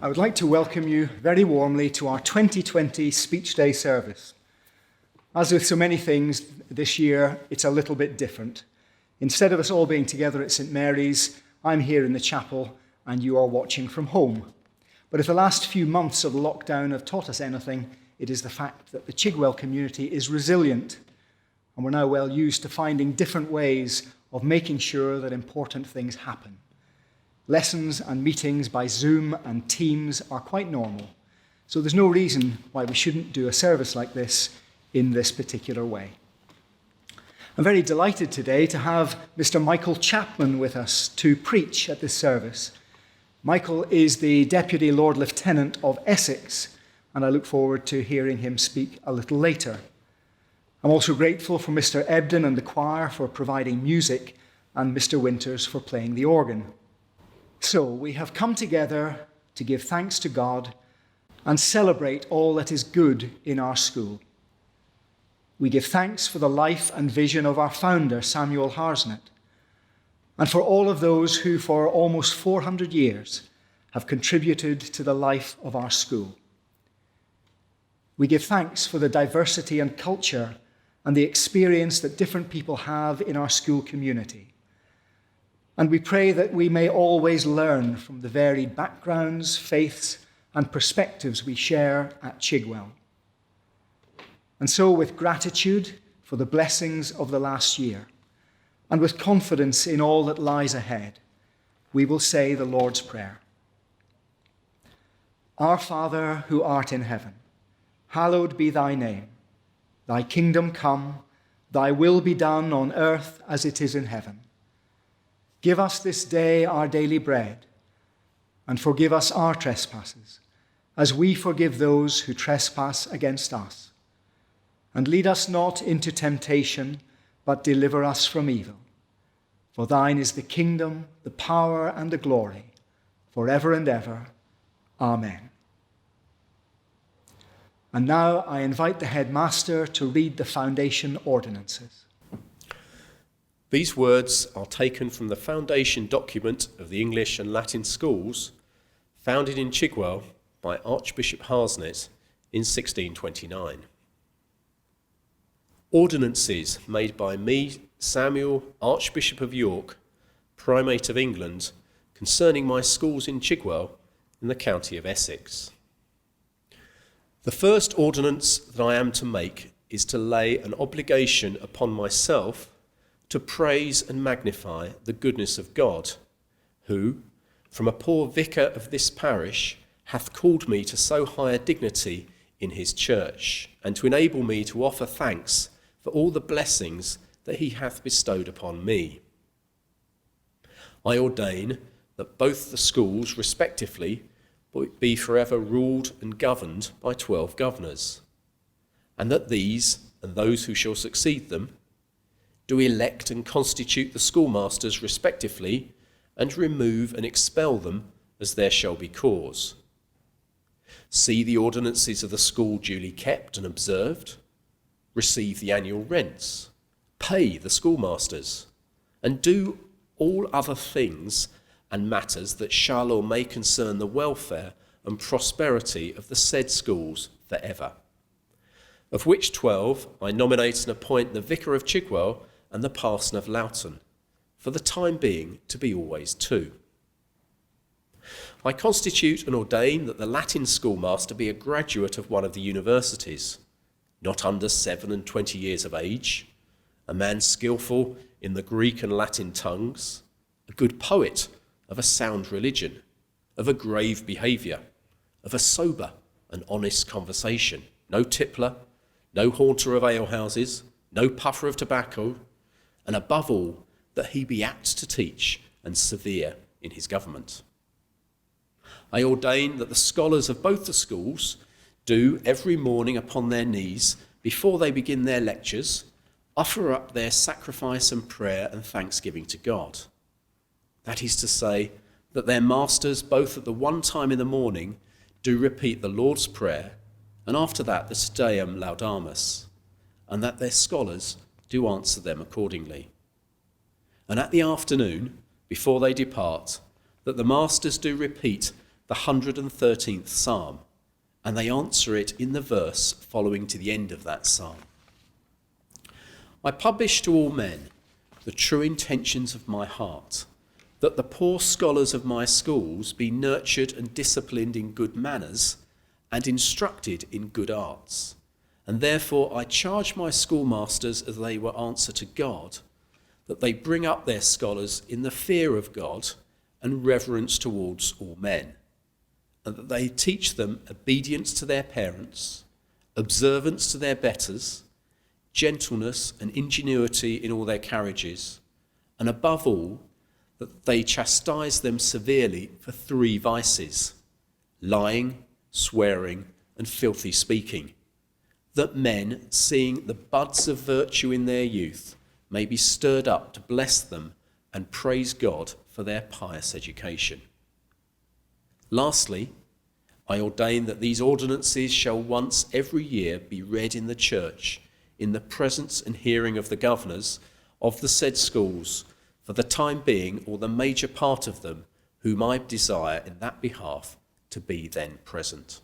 I would like to welcome you very warmly to our 2020 Speech Day service. As with so many things this year, it's a little bit different. Instead of us all being together at St Mary's, I'm here in the chapel and you are watching from home. But if the last few months of lockdown have taught us anything, it is the fact that the Chigwell community is resilient, and we're now well used to finding different ways of making sure that important things happen. Lessons and meetings by Zoom and Teams are quite normal, so there's no reason why we shouldn't do a service like this in this particular way. I'm very delighted today to have Mr. Michael Chapman with us to preach at this service. Michael is the Deputy Lord Lieutenant of Essex, and I look forward to hearing him speak a little later. I'm also grateful for Mr. Ebden and the choir for providing music and Mr. Winters for playing the organ. So we have come together to give thanks to God and celebrate all that is good in our school. We give thanks for the life and vision of our founder, Samuel Harsnett, and for all of those who for almost 400 years have contributed to the life of our school. We give thanks for the diversity and culture and the experience that different people have in our school community. And we pray that we may always learn from the varied backgrounds, faiths, and perspectives we share at Chigwell. And so, with gratitude for the blessings of the last year, and with confidence in all that lies ahead, we will say the Lord's Prayer. Our Father, who art in heaven, hallowed be thy name. Thy kingdom come, thy will be done on earth as it is in heaven. Give us this day our daily bread, and forgive us our trespasses, as we forgive those who trespass against us. And lead us not into temptation, but deliver us from evil. For thine is the kingdom, the power, and the glory, forever and ever. Amen. And now I invite the headmaster to read the foundation ordinances. These words are taken from the foundation document of the English and Latin schools, founded in Chigwell by Archbishop Harsnett in 1629. Ordinances made by me, Samuel, Archbishop of York, Primate of England, concerning my schools in Chigwell in the county of Essex. The first ordinance that I am to make is to lay an obligation upon myself to praise and magnify the goodness of God, who, from a poor vicar of this parish, hath called me to so high a dignity in his church, and to enable me to offer thanks for all the blessings that he hath bestowed upon me. I ordain that both the schools, respectively, be forever ruled and governed by 12 governors, and that these, and those who shall succeed them, do elect and constitute the schoolmasters respectively, and remove and expel them as there shall be cause. See the ordinances of the school duly kept and observed, receive the annual rents, pay the schoolmasters, and do all other things and matters that shall or may concern the welfare and prosperity of the said schools for ever. Of which 12 I nominate and appoint the vicar of Chigwell and the parson of Loughton, for the time being to be always 2. I constitute and ordain that the Latin schoolmaster be a graduate of one of the universities, not under 27 years of age, a man skillful in the Greek and Latin tongues, a good poet of a sound religion, of a grave behaviour, of a sober and honest conversation, no tippler, no haunter of alehouses, no puffer of tobacco, and above all, that he be apt to teach and severe in his government. I ordain that the scholars of both the schools do every morning upon their knees, before they begin their lectures, offer up their sacrifice and prayer and thanksgiving to God. That is to say, that their masters, both at the one time in the morning, do repeat the Lord's Prayer, and after that the Te Deum Laudamus, and that their scholars do answer them accordingly. And at the afternoon, before they depart, that the masters do repeat the 113th Psalm, and they answer it in the verse following to the end of that psalm. I publish to all men the true intentions of my heart, that the poor scholars of my schools be nurtured and disciplined in good manners and instructed in good arts. And therefore I charge my schoolmasters, as they will answer to God, that they bring up their scholars in the fear of God and reverence towards all men, and that they teach them obedience to their parents, observance to their betters, gentleness and ingenuity in all their carriages, and above all, that they chastise them severely for 3 vices: lying, swearing, and filthy speaking, that men, seeing the buds of virtue in their youth, may be stirred up to bless them and praise God for their pious education. Lastly, I ordain that these ordinances shall once every year be read in the church, in the presence and hearing of the governors of the said schools, for the time being, or the major part of them, whom I desire in that behalf to be then present.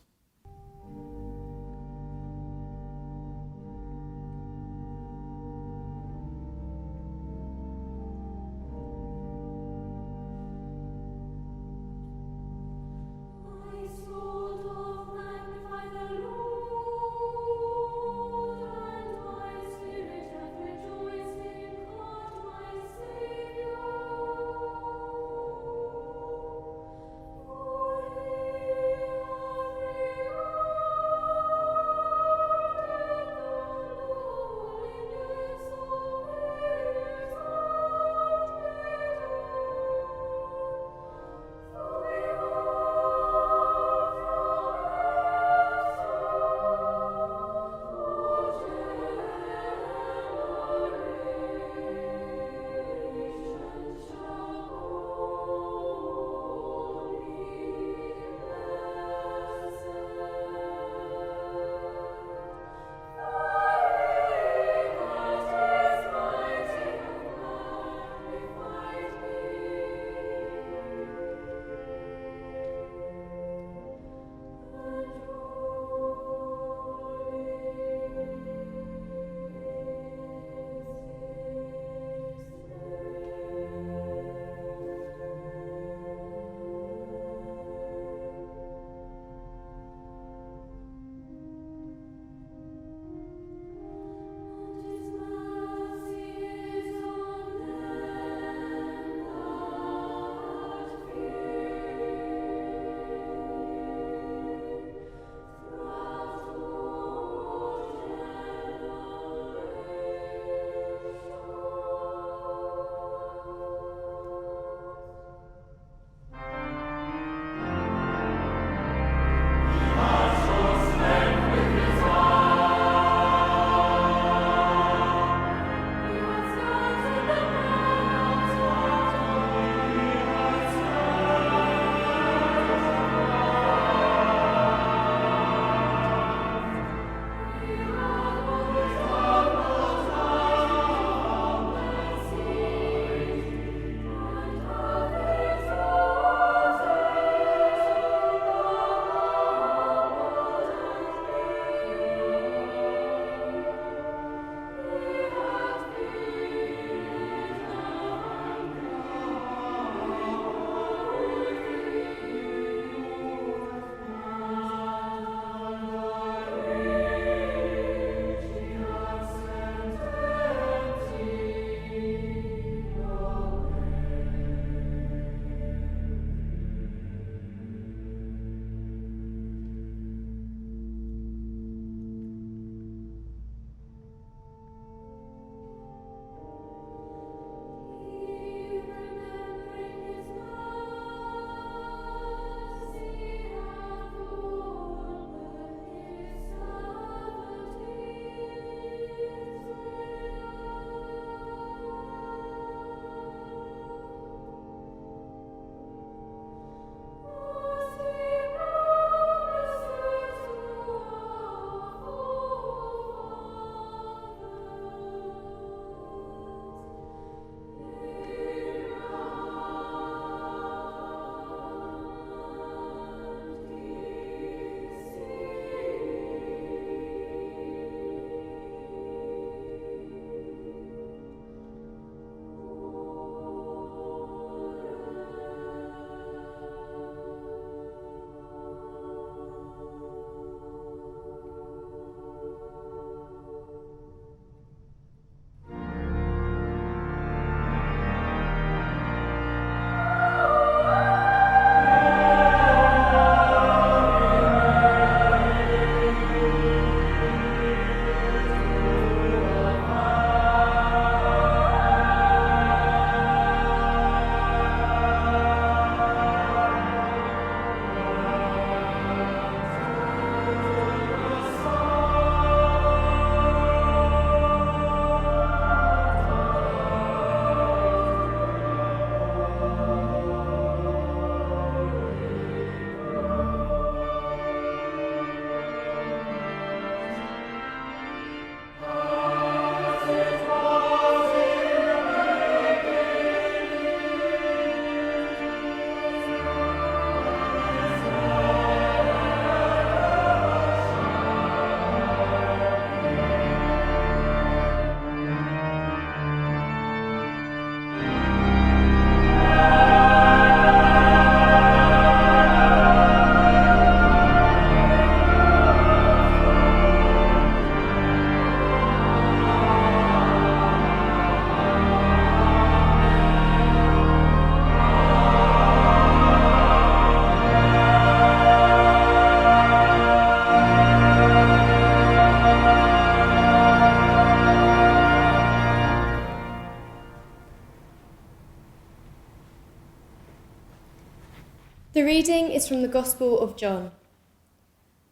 The reading is from the Gospel of John.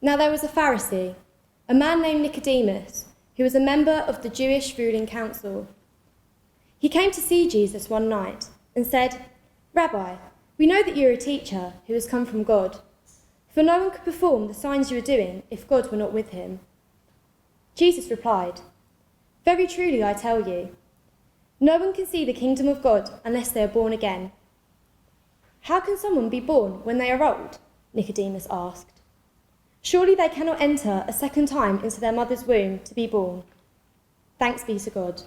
Now there was a Pharisee, a man named Nicodemus, who was a member of the Jewish ruling council. He came to see Jesus one night and said, "Rabbi, we know that you are a teacher who has come from God, for no one could perform the signs you are doing if God were not with him." Jesus replied, "Very truly I tell you, no one can see the kingdom of God unless they are born again." "How can someone be born when they are old?" Nicodemus asked. "Surely they cannot enter a second time into their mother's womb to be born." Thanks be to God.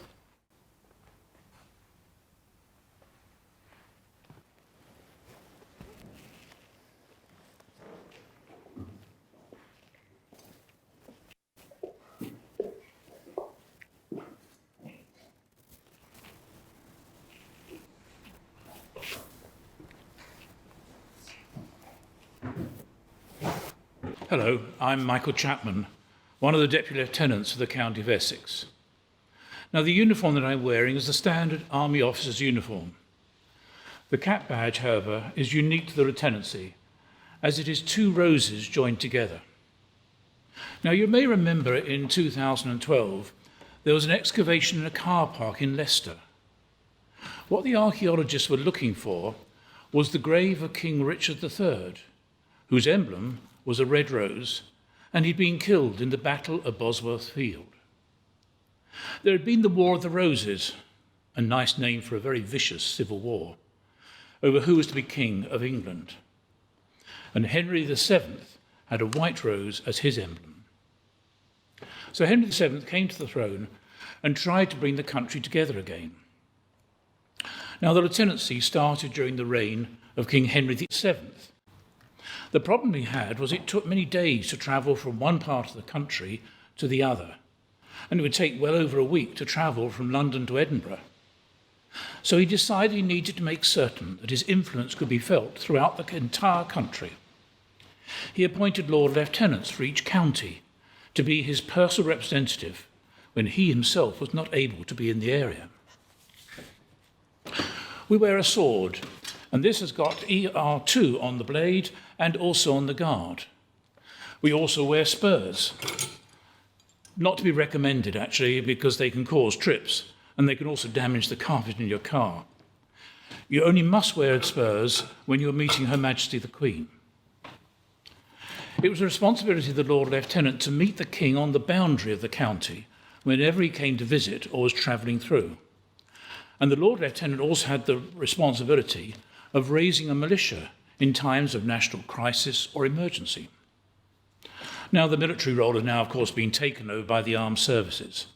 Hello, I'm Michael Chapman, one of the Deputy Lieutenants of the County of Essex. Now, the uniform that I'm wearing is the standard Army officer's uniform. The cap badge, however, is unique to the lieutenancy, as it is two roses joined together. Now, you may remember in 2012, there was an excavation in a car park in Leicester. What the archaeologists were looking for was the grave of King Richard III, whose emblem was a red rose, and he'd been killed in the Battle of Bosworth Field. There had been the War of the Roses, a nice name for a very vicious civil war, over who was to be King of England. And Henry VII had a white rose as his emblem. So Henry VII came to the throne and tried to bring the country together again. Now, the lieutenancy started during the reign of King Henry VII. The problem he had was it took many days to travel from one part of the country to the other, and it would take well over a week to travel from London to Edinburgh. So he decided he needed to make certain that his influence could be felt throughout the entire country. He appointed Lord Lieutenants for each county to be his personal representative when he himself was not able to be in the area. We wear a sword, and this has got ER2 on the blade and also on the guard. We also wear spurs. Not to be recommended, actually, because they can cause trips and they can also damage the carpet in your car. You only must wear spurs when you're meeting Her Majesty the Queen. It was the responsibility of the Lord Lieutenant to meet the King on the boundary of the county whenever he came to visit or was travelling through. And the Lord Lieutenant also had the responsibility of raising a militia in times of national crisis or emergency. Now, the military role has now, of course, been taken over by the armed services,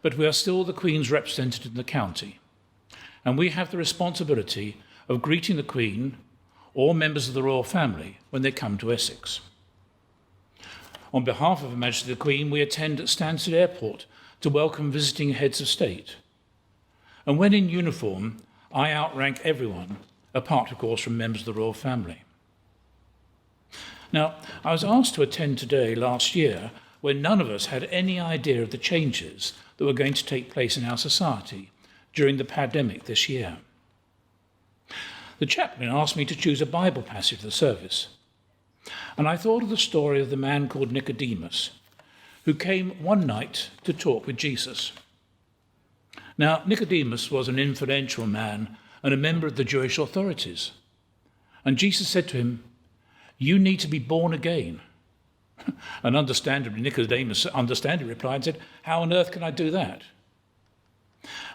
but we are still the Queen's representative in the county, and we have the responsibility of greeting the Queen or members of the royal family when they come to Essex. On behalf of Her Majesty the Queen, we attend at Stansted Airport to welcome visiting heads of state. And when in uniform, I outrank everyone, apart, of course, from members of the royal family. Now, I was asked to attend today last year when none of us had any idea of the changes that were going to take place in our society during the pandemic this year. The chaplain asked me to choose a Bible passage for the service, and I thought of the story of the man called Nicodemus, who came one night to talk with Jesus. Now, Nicodemus was an influential man and a member of the Jewish authorities. And Jesus said to him, "You need to be born again." And understandably, Nicodemus replied and said, "How on earth can I do that?"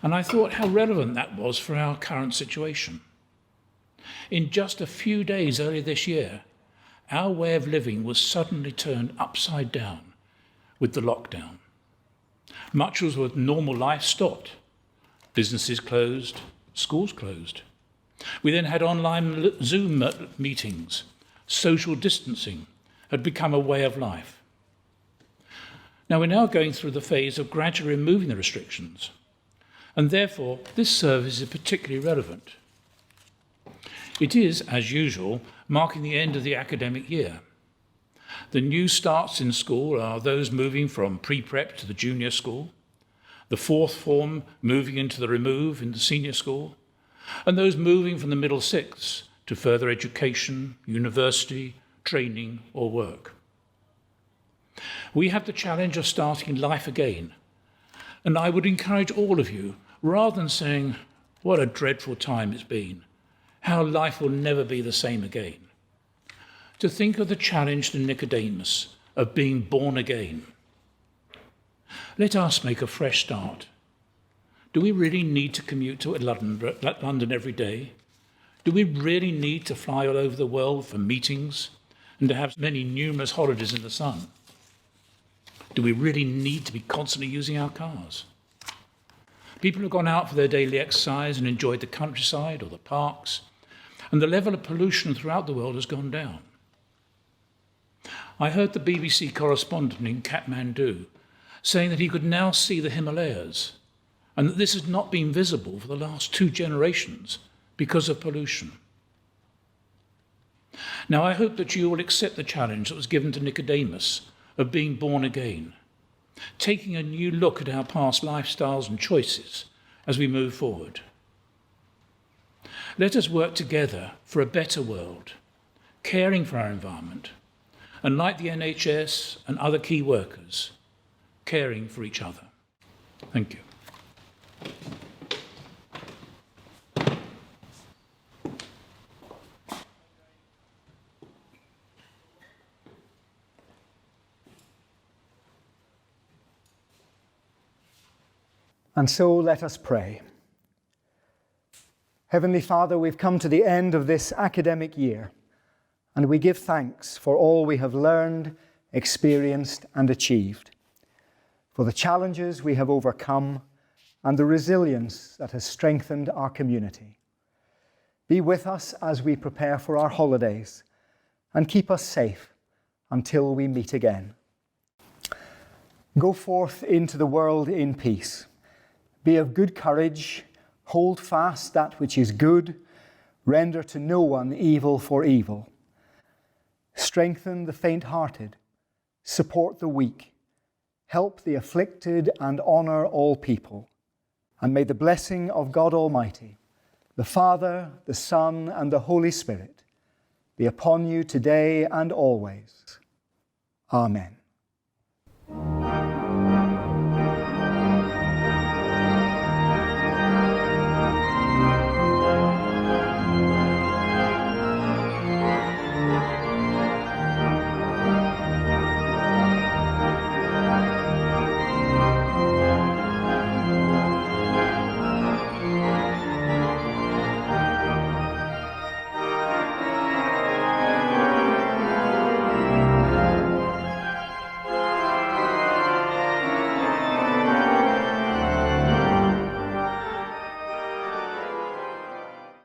And I thought how relevant that was for our current situation. In just a few days earlier this year, our way of living was suddenly turned upside down with the lockdown. Much of what normal life stopped. Businesses closed, schools closed. We then had online Zoom meetings. Social distancing had become a way of life. Now we're now going through the phase of gradually removing the restrictions, and therefore this service is particularly relevant. It is, as usual, marking the end of the academic year. The new starts in school are those moving from pre-prep to the junior school, the fourth form moving into the remove in the senior school, and those moving from the middle sixths to further education, university, training, or work. We have the challenge of starting life again, and I would encourage all of you, rather than saying, "What a dreadful time it's been, how life will never be the same again," to think of the challenge to Nicodemus of being born again. Let us make a fresh start. Do we really need to commute to London every day? Do we really need to fly all over the world for meetings and to have many numerous holidays in the sun? Do we really need to be constantly using our cars? People have gone out for their daily exercise and enjoyed the countryside or the parks, and the level of pollution throughout the world has gone down. I heard the BBC correspondent in Kathmandu saying that he could now see the Himalayas, and that this has not been visible for the last 2 generations because of pollution. Now, I hope that you will accept the challenge that was given to Nicodemus of being born again, taking a new look at our past lifestyles and choices as we move forward. Let us work together for a better world, caring for our environment, and like the NHS and other key workers, caring for each other. Thank you. And so let us pray. Heavenly Father, we've come to the end of this academic year, and we give thanks for all we have learned, experienced, and achieved, for the challenges we have overcome, and the resilience that has strengthened our community. Be with us as we prepare for our holidays, and keep us safe until we meet again. Go forth into the world in peace. Be of good courage, hold fast that which is good, render to no one evil for evil. Strengthen the faint-hearted, support the weak, help the afflicted, and honor all people. And may the blessing of God Almighty, the Father, the Son, and the Holy Spirit be upon you today and always. Amen.